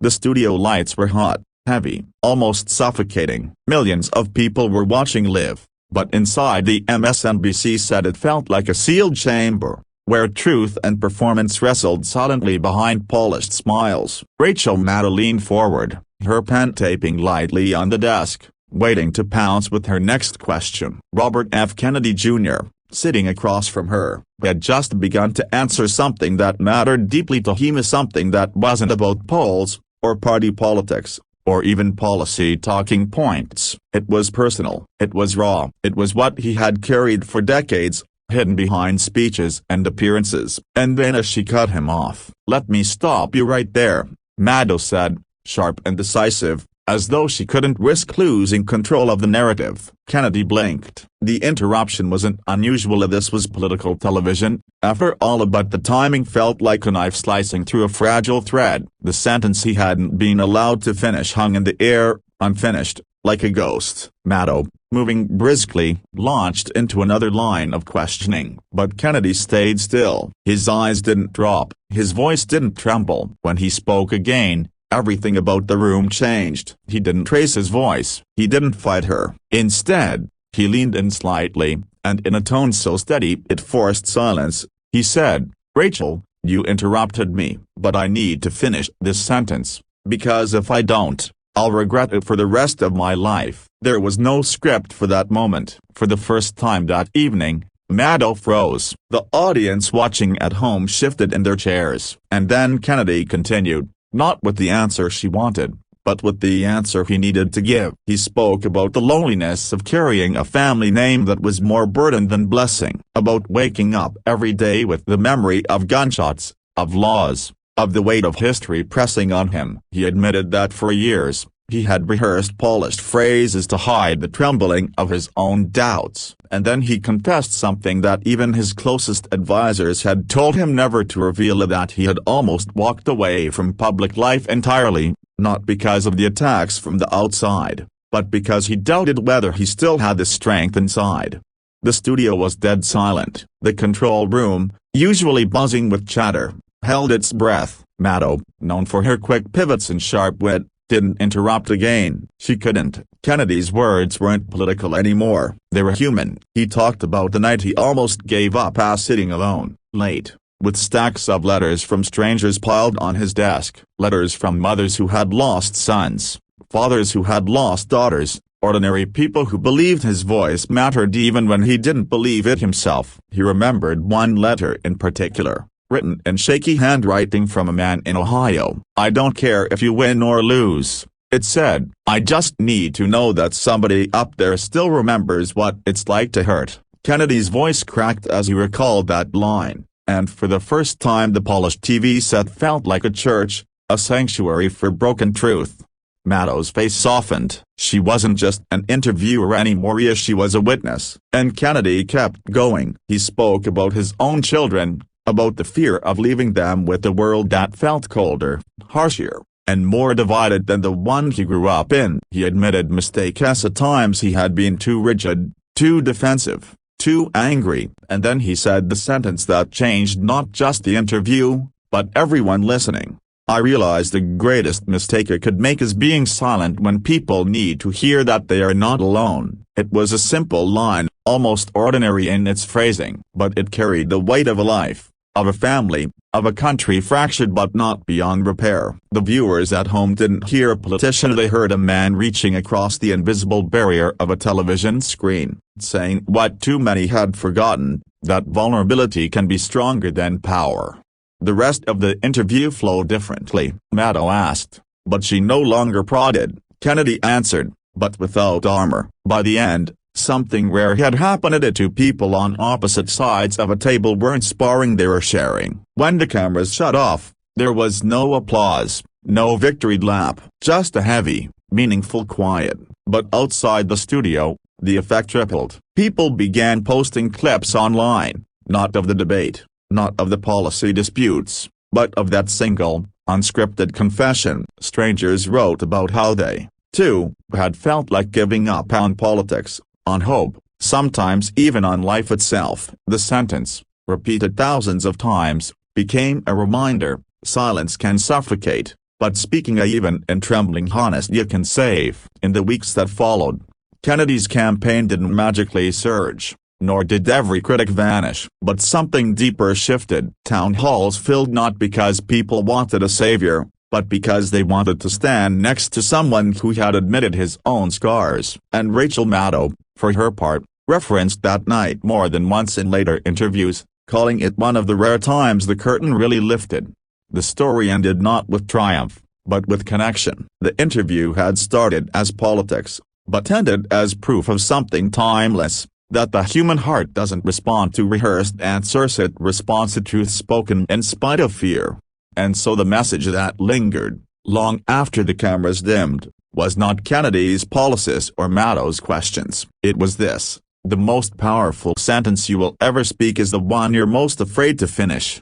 The studio lights were hot, heavy, almost suffocating. Millions of people were watching live, but inside the MSNBC set it felt like a sealed chamber, where truth and performance wrestled silently behind polished smiles. Rachel Maddow leaned forward, her pen tapping lightly on the desk, waiting to pounce with her next question. Robert F. Kennedy Jr., sitting across from her, had just begun to answer something that mattered deeply to him, something that wasn't about polls, or party politics, or even policy talking points. It was personal. It was raw. It was what he had carried for decades, hidden behind speeches and appearances. And then as she cut him off, "Let me stop you right there," Maddow said, sharp and decisive, as though she couldn't risk losing control of the narrative. Kennedy blinked. The interruption wasn't unusual. This was political television, after all, but the timing felt like a knife slicing through a fragile thread. The sentence he hadn't been allowed to finish hung in the air, unfinished, like a ghost. Maddow, moving briskly, launched into another line of questioning. But Kennedy stayed still. His eyes didn't drop, his voice didn't tremble. When he spoke again, everything about the room changed. He didn't raise his voice, he didn't fight her. Instead, he leaned in slightly, and in a tone so steady it forced silence, he said, "Rachel, you interrupted me, but I need to finish this sentence, because if I don't, I'll regret it for the rest of my life." There was no script for that moment. For the first time that evening, Maddow froze. The audience watching at home shifted in their chairs. And then Kennedy continued, not with the answer she wanted, but with the answer he needed to give. He spoke about the loneliness of carrying a family name that was more burden than blessing, about waking up every day with the memory of gunshots, of laws, of the weight of history pressing on him. He admitted that for years, he had rehearsed polished phrases to hide the trembling of his own doubts. And then he confessed something that even his closest advisers had told him never to reveal, that he had almost walked away from public life entirely, not because of the attacks from the outside, but because he doubted whether he still had the strength inside. The studio was dead silent. The control room, usually buzzing with chatter, held its breath. Maddow, known for her quick pivots and sharp wit, didn't interrupt again. She couldn't. Kennedy's words weren't political anymore. They were human. He talked about the night he almost gave up as sitting alone, late, with stacks of letters from strangers piled on his desk. Letters from mothers who had lost sons, fathers who had lost daughters, ordinary people who believed his voice mattered even when he didn't believe it himself. He remembered one letter in particular, written in shaky handwriting from a man in Ohio. "I don't care if you win or lose," it said. "I just need to know that somebody up there still remembers what it's like to hurt." Kennedy's voice cracked as he recalled that line, and for the first time the polished TV set felt like a church, a sanctuary for broken truth. Maddow's face softened. She wasn't just an interviewer anymore, she was a witness. And Kennedy kept going. He spoke about his own children, about the fear of leaving them with a world that felt colder, harsher, and more divided than the one he grew up in. He admitted mistakes. At times he had been too rigid, too defensive, too angry. And then he said the sentence that changed not just the interview, but everyone listening. "I realized the greatest mistake I could make is being silent when people need to hear that they are not alone." It was a simple line, almost ordinary in its phrasing, but it carried the weight of a life, of a family, of a country fractured but not beyond repair. The viewers at home didn't hear a politician, they heard a man reaching across the invisible barrier of a television screen, saying what too many had forgotten, that vulnerability can be stronger than power. The rest of the interview flowed differently. Maddow asked, but she no longer prodded. Kennedy answered, but without armor. By the end, something rare had happened. The two people on opposite sides of a table weren't sparring, they were sharing. When the cameras shut off, there was no applause, no victory lap, just a heavy, meaningful quiet. But outside the studio, the effect rippled. People began posting clips online, not of the debate, not of the policy disputes, but of that single, unscripted confession. Strangers wrote about how they, too, had felt like giving up on politics, on hope, sometimes even on life itself. The sentence, repeated thousands of times, became a reminder: silence can suffocate, but speaking a even and trembling honest you can save. In the weeks that followed, Kennedy's campaign didn't magically surge, nor did every critic vanish. But something deeper shifted. Town halls filled not because people wanted a savior, but because they wanted to stand next to someone who had admitted his own scars. And Rachel Maddow, for her part, referenced that night more than once in later interviews, calling it one of the rare times the curtain really lifted. The story ended not with triumph, but with connection. The interview had started as politics, but ended as proof of something timeless, that the human heart doesn't respond to rehearsed answers, it responds to truth spoken in spite of fear. And so the message that lingered, long after the cameras dimmed, was not Kennedy's policies or Maddow's questions. It was this: the most powerful sentence you will ever speak is the one you're most afraid to finish.